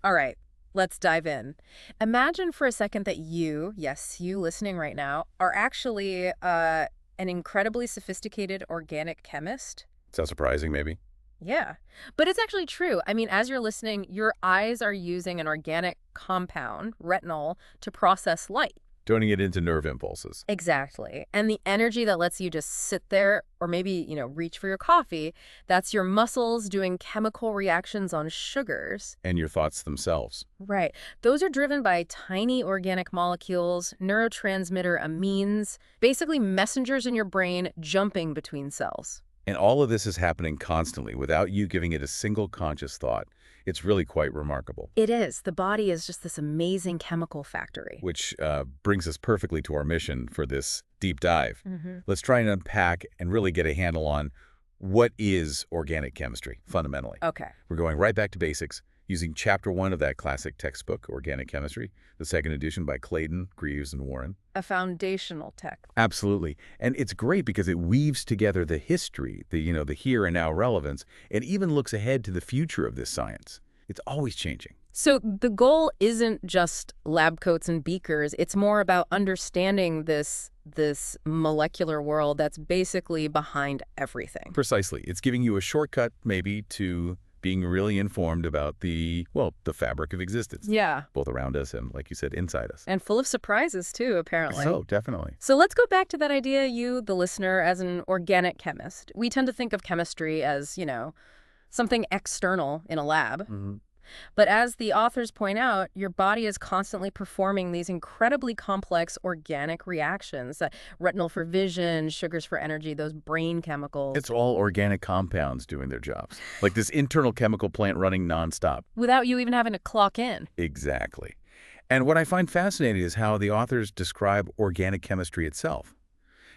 All right, let's dive in. Imagine for a second that you, yes, you listening right now, are actually an incredibly sophisticated organic chemist. Sounds surprising, maybe? Yeah, but it's actually true. I mean, as you're listening, your eyes are using an organic compound, retinal, to process light. Turning it into nerve impulses. Exactly. And the energy that lets you just sit there or maybe, reach for your coffee, that's your muscles doing chemical reactions on sugars. And your thoughts themselves. Right. Those are driven by tiny organic molecules, neurotransmitter amines, basically messengers in your brain jumping between cells. And all of this is happening constantly without you giving it a single conscious thought. It's really quite remarkable. It is. The body is just this amazing chemical factory. Which brings us perfectly to our mission for this deep dive. Hmm. Let's try and unpack and really get a handle on what is organic chemistry, fundamentally. Okay. We're going right back to basics, using Chapter 1 of that classic textbook, Organic Chemistry, the second edition by Clayden, Greeves, and Warren. A foundational tech. Absolutely. And it's great because it weaves together the history, the here and now relevance, and even looks ahead to the future of this science. It's always changing. So the goal isn't just lab coats and beakers. It's more about understanding this molecular world that's basically behind everything. Precisely. It's giving you a shortcut, maybe, to being really informed about the fabric of existence. Yeah. Both around us and, like you said, inside us. And full of surprises, too, apparently. So, definitely. So let's go back to that idea, you, the listener, as an organic chemist. We tend to think of chemistry as, something external in a lab. Mm-hmm. But as the authors point out, your body is constantly performing these incredibly complex organic reactions. Retinal for vision, sugars for energy, those brain chemicals. It's all organic compounds doing their jobs. Like this internal chemical plant running nonstop. Without you even having to clock in. Exactly. And what I find fascinating is how the authors describe organic chemistry itself.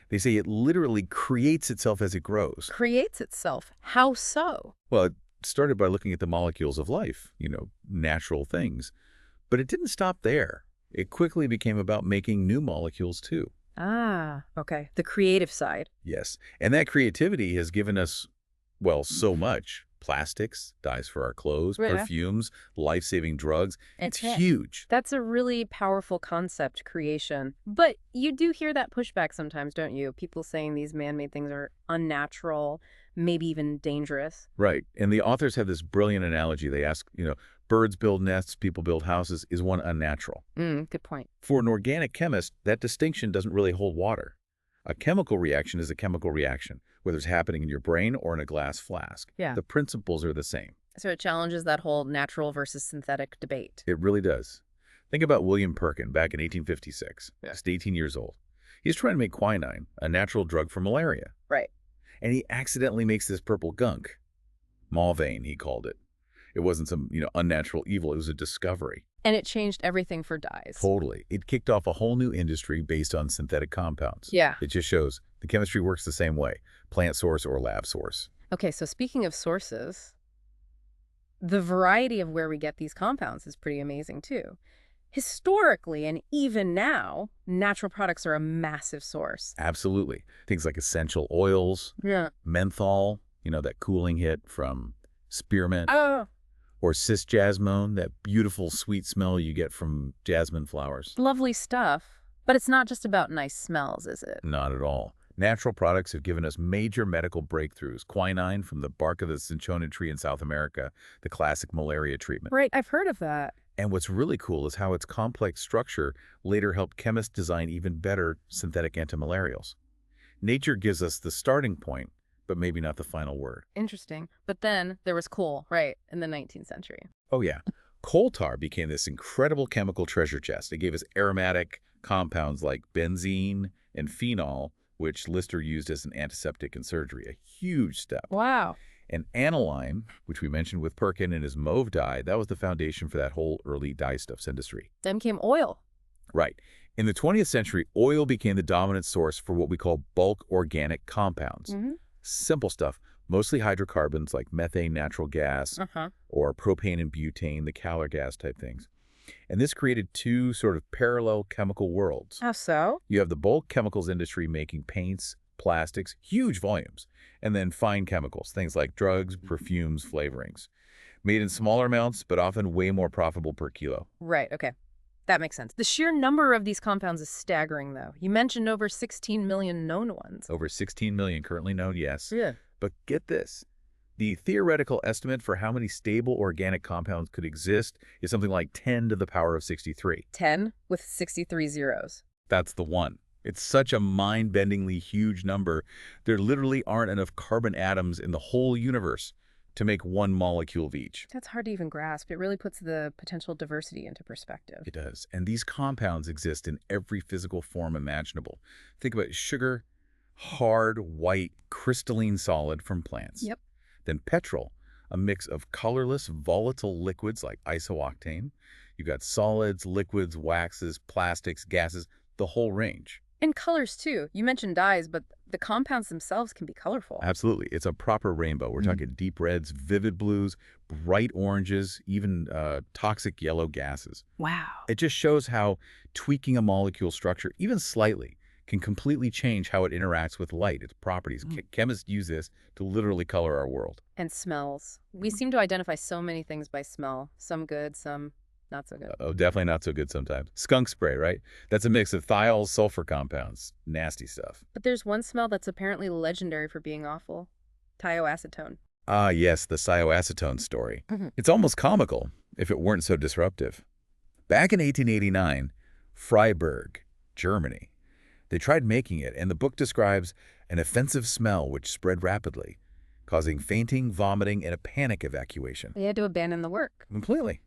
They say it literally creates itself as it grows. Creates itself. How so? Well, it started by looking at the molecules of life, natural things. But it didn't stop there. It quickly became about making new molecules, too. Ah, okay. The creative side. Yes. And that creativity has given us, so much. Plastics, dyes for our clothes, Yeah. perfumes, life-saving drugs. It's Yeah. huge. That's a really powerful concept, creation. But you do hear that pushback sometimes, don't you? People saying these man-made things are unnatural, maybe even dangerous. Right. And the authors have this brilliant analogy. They ask, birds build nests, people build houses. Is one unnatural? Good point. For an organic chemist, that distinction doesn't really hold water. A chemical reaction is a chemical reaction, whether it's happening in your brain or in a glass flask. Yeah. The principles are the same. So it challenges that whole natural versus synthetic debate. It really does. Think about William Perkin back in 1856, just 18 years old. He's trying to make quinine, a natural drug for malaria. Right. And he accidentally makes this purple gunk. Mulvein, he called it. It wasn't some, unnatural evil. It was a discovery. And it changed everything for dyes. Totally. It kicked off a whole new industry based on synthetic compounds. Yeah. It just shows the chemistry works the same way, plant source or lab source. Okay, so speaking of sources, the variety of where we get these compounds is pretty amazing, too. Historically, and even now, natural products are a massive source. Absolutely. Things like essential oils, Yeah. menthol, that cooling hit from spearmint, Oh, or cisjasmone, that beautiful sweet smell you get from jasmine flowers. lovely stuff. But it's not just about nice smells, is it? Not at all. Natural products have given us major medical breakthroughs. Quinine from the bark of the cinchona tree in South America, the classic malaria treatment. Right, I've heard of that. And what's really cool is how its complex structure later helped chemists design even better synthetic antimalarials. Nature gives us the starting point, but maybe not the final word. Interesting. But then there was coal, right, in the 19th century. Oh yeah. Coal tar became this incredible chemical treasure chest. It gave us aromatic compounds like benzene and phenol, which Lister used as an antiseptic in surgery, a huge step. Wow. And aniline, which we mentioned with Perkin and his mauve dye, that was the foundation for that whole early dyestuffs industry. Then came oil. Right. In the 20th century, oil became the dominant source for what we call bulk organic compounds. Mm-hmm. Simple stuff, mostly hydrocarbons like methane, natural gas, or propane and butane, the Calor gas type things. And this created two sort of parallel chemical worlds. How so? You have the bulk chemicals industry making paints, plastics, huge volumes, and then fine chemicals, things like drugs, perfumes, flavorings. Made in smaller amounts, but often way more profitable per kilo. Right, okay. That makes sense. The sheer number of these compounds is staggering, though. You mentioned over 16 million known ones. Over 16 million currently known, yes. Yeah. But get this. The theoretical estimate for how many stable organic compounds could exist is something like 10 to the power of 63. 10 with 63 zeros. That's the one. It's such a mind-bendingly huge number. There literally aren't enough carbon atoms in the whole universe to make one molecule of each. That's hard to even grasp. It really puts the potential diversity into perspective. It does. And these compounds exist in every physical form imaginable. Think about sugar, hard, white, crystalline solid from plants. Yep. Then petrol, a mix of colorless, volatile liquids like isooctane. You've got solids, liquids, waxes, plastics, gases, the whole range. And colors, too. You mentioned dyes, but the compounds themselves can be colorful. Absolutely. It's a proper rainbow. We're talking deep reds, vivid blues, bright oranges, even toxic yellow gases. Wow. It just shows how tweaking a molecule structure, even slightly, can completely change how it interacts with light, its properties. Chemists use this to literally color our world. And smells. We seem to identify so many things by smell. Some good, some not so good. Oh, definitely not so good sometimes. Skunk spray, right? That's a mix of thiols, sulfur compounds. Nasty stuff. But there's one smell that's apparently legendary for being awful. Thioacetone. Ah, yes, the thioacetone story. Mhm. It's almost comical if it weren't so disruptive. Back in 1889, Freiburg, Germany, they tried making it, and the book describes an offensive smell which spread rapidly, causing fainting, vomiting, and a panic evacuation. They had to abandon the work. Completely.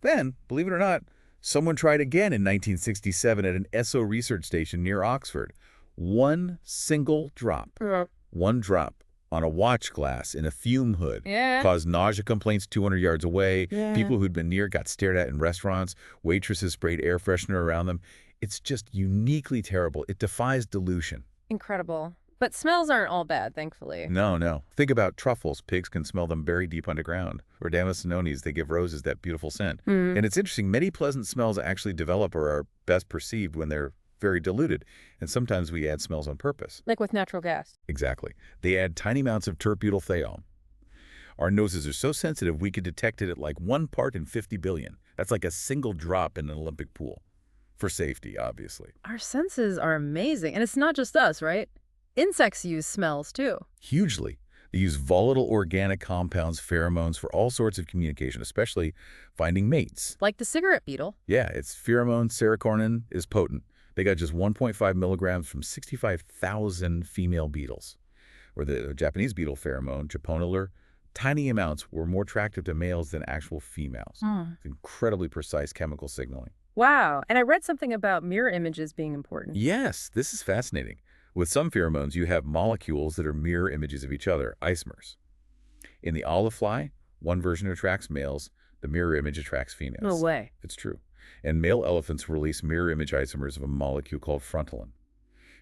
Then, believe it or not, someone tried again in 1967 at an Esso research station near Oxford. One single drop, one drop on a watch glass in a fume hood caused nausea complaints 200 yards away. People who'd been near got stared at in restaurants. Waitresses sprayed air freshener around them. It's just uniquely terrible. It defies dilution. Incredible. But smells aren't all bad, thankfully. No, no. Think about truffles. Pigs can smell them very deep underground. Or damascenones, they give roses that beautiful scent. And it's interesting, many pleasant smells actually develop or are best perceived when they're very diluted. And sometimes we add smells on purpose. Like with natural gas. Exactly. They add tiny amounts of terbutyl. Our noses are so sensitive we could detect it at like 1 part in 50 billion. That's like a single drop in an Olympic pool. For safety, obviously. Our senses are amazing. And it's not just us, right? Insects use smells, too. Hugely. They use volatile organic compounds, pheromones, for all sorts of communication, especially finding mates. Like the cigarette beetle. Yeah, its pheromone, serotonin, is potent. They got just 1.5 milligrams from 65,000 female beetles. Or the Japanese beetle pheromone, japonular, tiny amounts were more attractive to males than actual females. It's incredibly precise chemical signaling. Wow. And I read something about mirror images being important. Yes, this is fascinating. With some pheromones, you have molecules that are mirror images of each other, isomers. In the olive fly, one version attracts males, the mirror image attracts females. No way. It's true. And male elephants release mirror image isomers of a molecule called frontalin.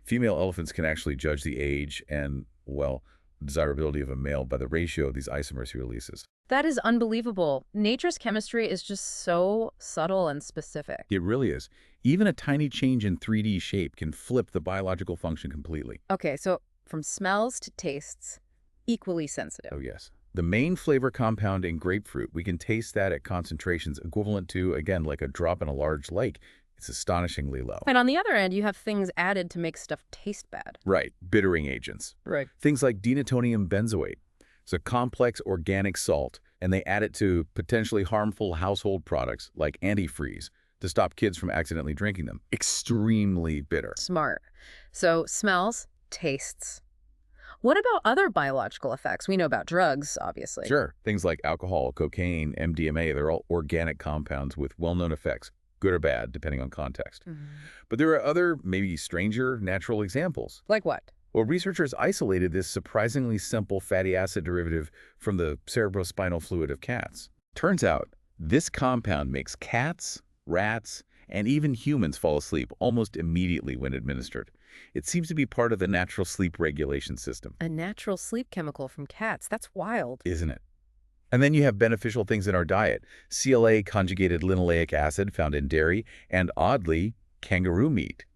Female elephants can actually judge the age and, well, desirability of a male by the ratio of these isomers he releases. That is unbelievable. Nature's chemistry is just so subtle and specific. It really is. Even a tiny change in 3D shape can flip the biological function completely. Okay, so from smells to tastes, equally sensitive. Oh, yes. The main flavor compound in grapefruit, we can taste that at concentrations equivalent to, again, like a drop in a large lake. It's astonishingly low. And on the other end, you have things added to make stuff taste bad. Right. Bittering agents. Right. Things like denatonium benzoate. It's a complex organic salt, and they add it to potentially harmful household products like antifreeze to stop kids from accidentally drinking them. Extremely bitter. Smart. So smells, tastes. What about other biological effects? We know about drugs, obviously. Sure. Things like alcohol, cocaine, MDMA, they're all organic compounds with well-known effects, good or bad, depending on context. But there are other, maybe stranger, natural examples. Like what? Well, researchers isolated this surprisingly simple fatty acid derivative from the cerebrospinal fluid of cats. Turns out, this compound makes cats, rats, and even humans fall asleep almost immediately when administered. It seems to be part of the natural sleep regulation system. A natural sleep chemical from cats. That's wild. Isn't it? And then you have beneficial things in our diet. CLA conjugated linoleic acid found in dairy and, oddly, kangaroo meat.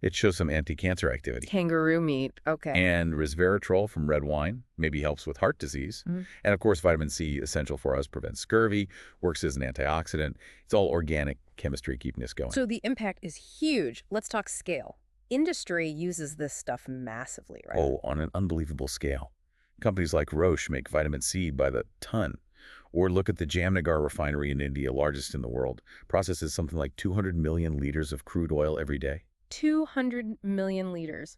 It shows some anti-cancer activity. Kangaroo meat. Okay. And resveratrol from red wine maybe helps with heart disease. Mhm. And of course, vitamin C, essential for us, prevents scurvy, works as an antioxidant. It's all organic chemistry keeping us going. So the impact is huge. Let's talk scale. Industry uses this stuff massively, right? Oh, on an unbelievable scale. Companies like Roche make vitamin C by the ton. Or look at the Jamnagar refinery in India, largest in the world, processes something like 200 million liters of crude oil every day. 200 million liters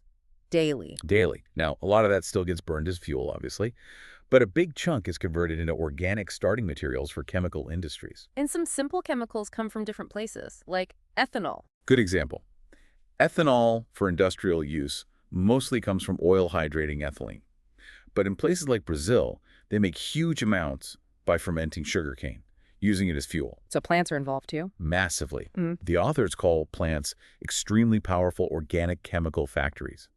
daily. Daily. Now, a lot of that still gets burned as fuel, obviously, but a big chunk is converted into organic starting materials for chemical industries. And some simple chemicals come from different places, like ethanol. Good example. Ethanol for industrial use mostly comes from oil hydrating ethylene. But in places like Brazil, they make huge amounts by fermenting sugarcane, using it as fuel. So plants are involved too? Massively. Mm. The authors call plants extremely powerful organic chemical factories.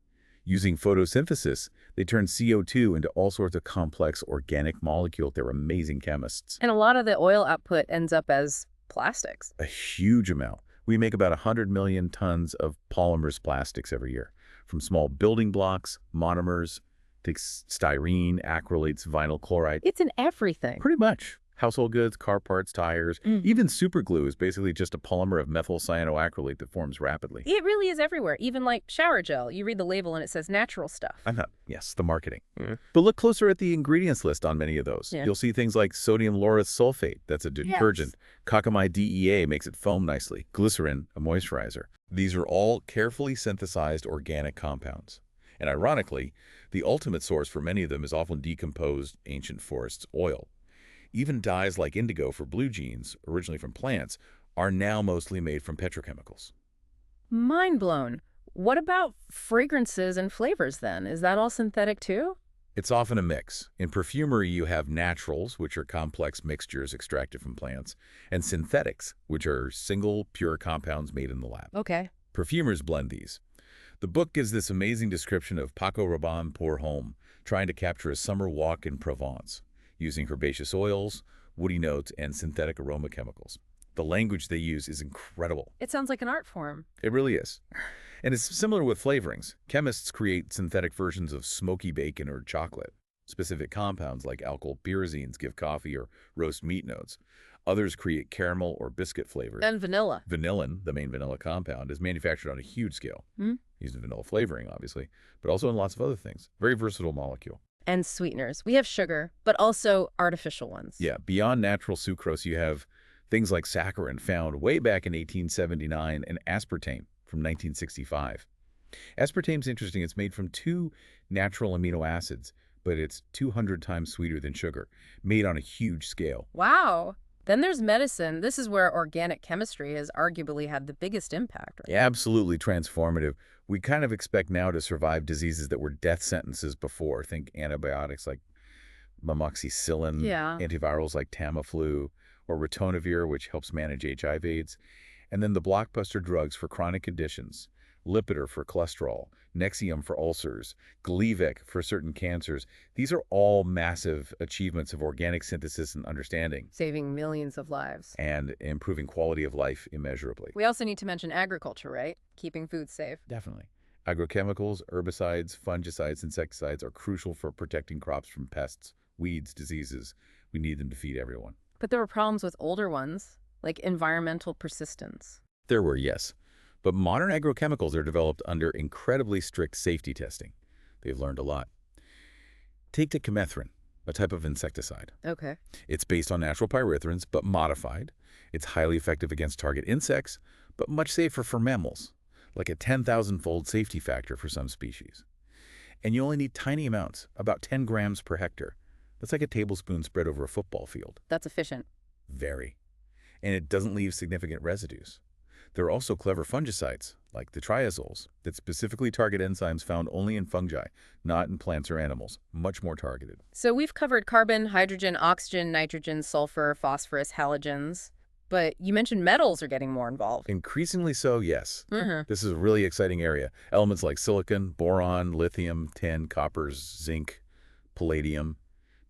Using photosynthesis, they turn CO2 into all sorts of complex organic molecules. They're amazing chemists. And a lot of the oil output ends up as plastics. A huge amount. We make about 100 million tons of polymers plastics every year, from small building blocks, monomers, to styrene, acrylates, vinyl chloride. It's in everything. Pretty much. Household goods, car parts, tires. Even super glue is basically just a polymer of methyl cyanoacrylate that forms rapidly. It really is everywhere, even like shower gel. You read the label and it says natural stuff. I'm not, yes, the marketing. But look closer at the ingredients list on many of those. Yeah. You'll see things like sodium lauryl sulfate, that's a detergent. Cocamide DEA makes it foam nicely. Glycerin, a moisturizer. These are all carefully synthesized organic compounds. And ironically, the ultimate source for many of them is often decomposed ancient forests oil. Even dyes like indigo for blue jeans, originally from plants, are now mostly made from petrochemicals. Mind blown. What about fragrances and flavors then? Is that all synthetic too? It's often a mix. In perfumery, you have naturals, which are complex mixtures extracted from plants, and synthetics, which are single, pure compounds made in the lab. Okay. Perfumers blend these. The book gives this amazing description of Paco Rabanne pour homme, trying to capture a summer walk in Provence, using herbaceous oils, woody notes, and synthetic aroma chemicals. The language they use is incredible. It sounds like an art form. It really is. And it's similar with flavorings. Chemists create synthetic versions of smoky bacon or chocolate. Specific compounds like alkyl pyrazines give coffee or roast meat notes. Others create caramel or biscuit flavors. And vanilla. Vanillin, the main vanilla compound, is manufactured on a huge scale. Hmm? Used in vanilla flavoring, obviously, but also in lots of other things. Very versatile molecule. And sweeteners. We have sugar, but also artificial ones. Yeah, beyond natural sucrose, you have things like saccharin found way back in 1879 and aspartame from 1965. Aspartame's interesting. It's made from 2 natural amino acids, but it's 200 times sweeter than sugar, made on a huge scale. Wow. Then there's medicine. This is where organic chemistry has arguably had the biggest impact, right? Absolutely transformative. We kind of expect now to survive diseases that were death sentences before. Think antibiotics like amoxicillin, Yeah. antivirals like Tamiflu, or ritonavir, which helps manage HIV/AIDS, and then the blockbuster drugs for chronic conditions, Lipitor for cholesterol, Nexium for ulcers, Glivec for certain cancers. These are all massive achievements of organic synthesis and understanding, Saving millions of lives. and improving quality of life immeasurably. We also need to mention agriculture, right? Keeping food safe. Definitely. Agrochemicals, herbicides, fungicides, insecticides are crucial for protecting crops from pests, weeds, diseases. We need them to feed everyone. But there were problems with older ones, like environmental persistence. There were, yes. But modern agrochemicals are developed under incredibly strict safety testing. They've learned a lot. Take decamethrin, a type of insecticide. Okay. It's based on natural pyrethroids, but modified. It's highly effective against target insects, but much safer for mammals, like a 10,000-fold safety factor for some species. And you only need tiny amounts, about 10 grams per hectare. That's like a tablespoon spread over a football field. That's efficient. Very. And it doesn't leave significant residues. There are also clever fungicides, like the triazoles, that specifically target enzymes found only in fungi, not in plants or animals, much more targeted. So we've covered carbon, hydrogen, oxygen, nitrogen, sulfur, phosphorus, halogens. But you mentioned metals are getting more involved. Increasingly so, yes. Mm-hmm. This is a really exciting area. Elements like silicon, boron, lithium, tin, copper, zinc, palladium.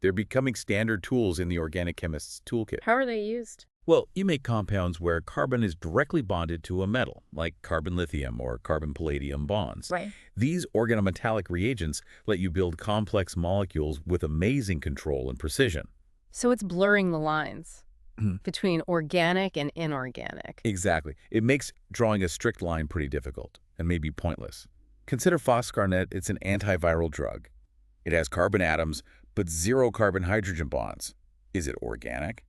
They're becoming standard tools in the organic chemist's toolkit. How are they used? Well, you make compounds where carbon is directly bonded to a metal, like carbon lithium or carbon palladium bonds. Right. These organometallic reagents let you build complex molecules with amazing control and precision. So it's blurring the lines between organic and inorganic. Exactly. It makes drawing a strict line pretty difficult and maybe pointless. Consider phoscarnet. It's an antiviral drug. It has carbon atoms, but zero carbon-hydrogen bonds. Is it organic?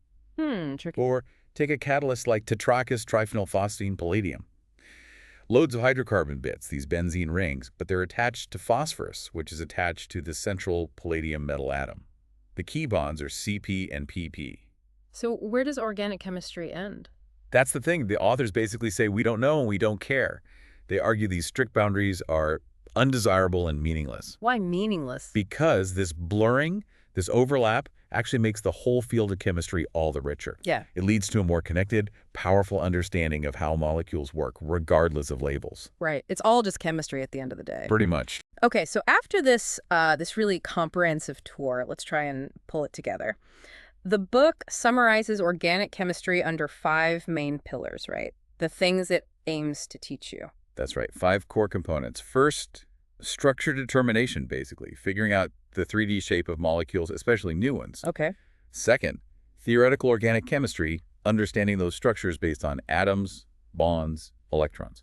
Tricky. Or take a catalyst like tetrakis triphenylphosphine palladium. Loads of hydrocarbon bits, these benzene rings, but they're attached to phosphorus, which is attached to the central palladium metal atom. The key bonds are CP and PP. So where does organic chemistry end? That's the thing. The authors basically say we don't know and we don't care. They argue these strict boundaries are undesirable and meaningless. Why meaningless? Because this blurring, this overlap, actually makes the whole field of chemistry all the richer. Yeah. It leads to a more connected, powerful understanding of how molecules work, regardless of labels. Right. It's all just chemistry at the end of the day. Pretty much. Okay, so after this this really comprehensive tour, let's try and pull it together. The book summarizes organic chemistry under 5 main pillars, right? The things it aims to teach you. That's right. 5 core components. First, structure determination, basically, figuring out the 3D shape of molecules, especially new ones. Okay. Second, theoretical organic chemistry, understanding those structures based on atoms, bonds, electrons.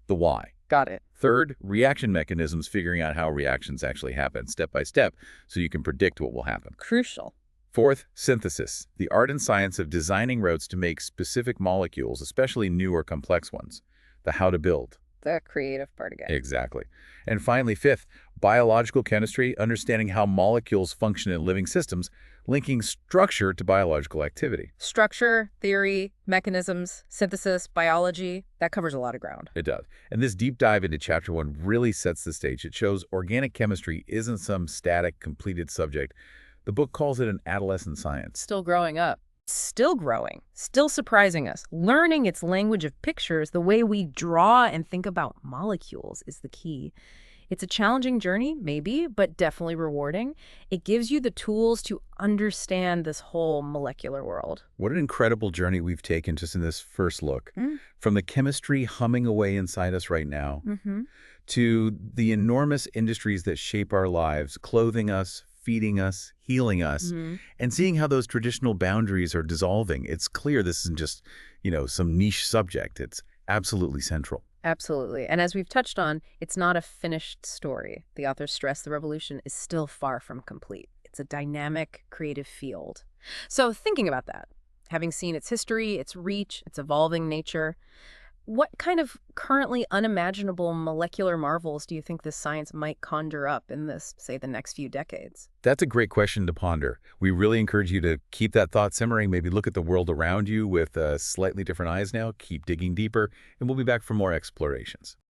The why. Got it. Third, reaction mechanisms, figuring out how reactions actually happen step by step so you can predict what will happen. Crucial. Fourth, synthesis, the art and science of designing routes to make specific molecules, especially new or complex ones. The how to build. The creative part again. Exactly. And finally, fifth, biological chemistry, understanding how molecules function in living systems, linking structure to biological activity. Structure, theory, mechanisms, synthesis, biology, that covers a lot of ground. It does. And this deep dive into Chapter 1 really sets the stage. It shows organic chemistry isn't some static, completed subject. The book calls it an adolescent science. Still growing up. Still growing. Still surprising us. Learning its language of pictures, the way we draw and think about molecules is the key. It's a challenging journey, maybe, but definitely rewarding. It gives you the tools to understand this whole molecular world. What an incredible journey we've taken just in this first look. From the chemistry humming away inside us right now, to the enormous industries that shape our lives, clothing us, feeding us, healing us, and seeing how those traditional boundaries are dissolving. It's clear this isn't just, some niche subject. It's absolutely central. Absolutely. And as we've touched on, it's not a finished story. The authors stress the revolution is still far from complete. It's a dynamic, creative field. So thinking about that, having seen its history, its reach, its evolving nature, what kind of currently unimaginable molecular marvels do you think this science might conjure up in this, say, the next few decades? That's a great question to ponder. We really encourage you to keep that thought simmering, maybe look at the world around you with slightly different eyes now, keep digging deeper, and we'll be back for more explorations.